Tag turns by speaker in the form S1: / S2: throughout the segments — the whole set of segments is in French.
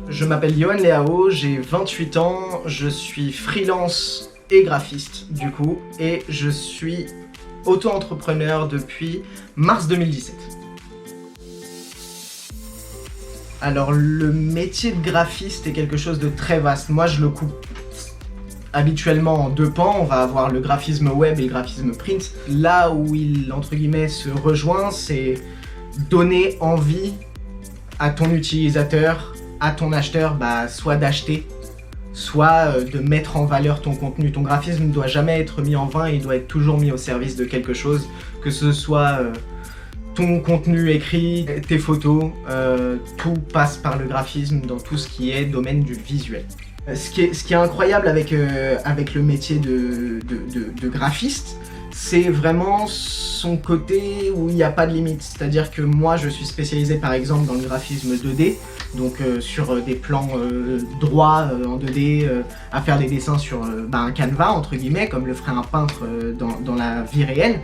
S1: Je m'appelle Yohan Leao, j'ai 28 ans, je suis freelance et graphiste du coup, et je suis auto-entrepreneur depuis mars 2017. Alors le métier de graphiste est quelque chose de très vaste. Moi je le coupe habituellement en deux pans. On va avoir le graphisme web et le graphisme print. Là où il, entre guillemets, se rejoint, c'est donner envie à ton utilisateur, à ton acheteur, soit d'acheter, soit de mettre en valeur ton contenu. Ton graphisme ne doit jamais être mis en vain, il doit être toujours mis au service de quelque chose, que ce soit ton contenu écrit, tes photos, tout passe par le graphisme dans tout ce qui est domaine du visuel. Ce qui est incroyable avec le métier de graphiste, c'est vraiment son côté où il n'y a pas de limite. C'est-à-dire que moi, je suis spécialisé par exemple dans le graphisme 2D, donc sur des plans droits en 2D, à faire des dessins sur un canevas, entre guillemets, comme le ferait un peintre dans la vie réelle.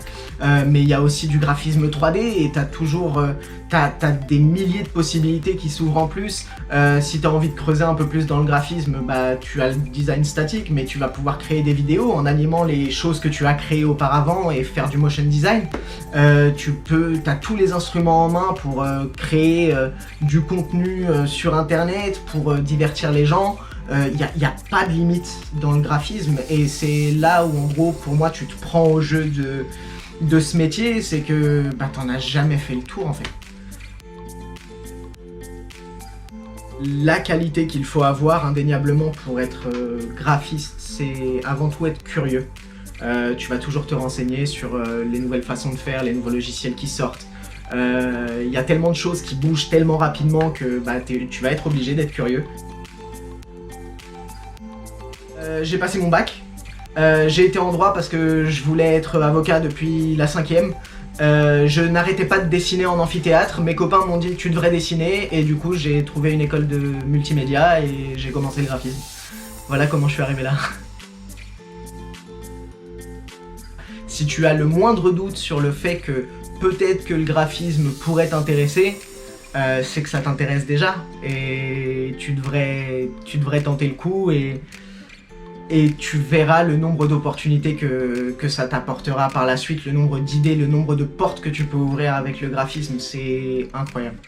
S1: Mais il y a aussi du graphisme 3D et t'as toujours t'as des milliers de possibilités qui s'ouvrent en plus. Si tu as envie de creuser un peu plus dans le graphisme, tu as le design statique, mais tu vas pouvoir créer des vidéos en animant les choses que tu as créées auparavant et faire du motion design. T'as tous les instruments en main pour créer du contenu sur internet, pour divertir les gens. Il n'y a pas de limite dans le graphisme, et c'est là où en gros pour moi tu te prends au jeu de ce métier, c'est que t'en as jamais fait le tour en fait. La qualité qu'il faut avoir indéniablement pour être graphiste, c'est avant tout être curieux. Tu vas toujours te renseigner sur les nouvelles façons de faire, les nouveaux logiciels qui sortent. Il y a tellement de choses qui bougent tellement rapidement que tu vas être obligé d'être curieux. J'ai passé mon bac. J'ai été en droit parce que je voulais être avocat depuis la 5e. Je n'arrêtais pas de dessiner en amphithéâtre, mes copains m'ont dit tu devrais dessiner, et du coup j'ai trouvé une école de multimédia et j'ai commencé le graphisme. Voilà comment je suis arrivé là. Si tu as le moindre doute sur le fait que peut-être que le graphisme pourrait t'intéresser, c'est que ça t'intéresse déjà, et tu devrais tenter le coup, et tu verras le nombre d'opportunités que ça t'apportera par la suite, le nombre d'idées, le nombre de portes que tu peux ouvrir avec le graphisme, c'est incroyable.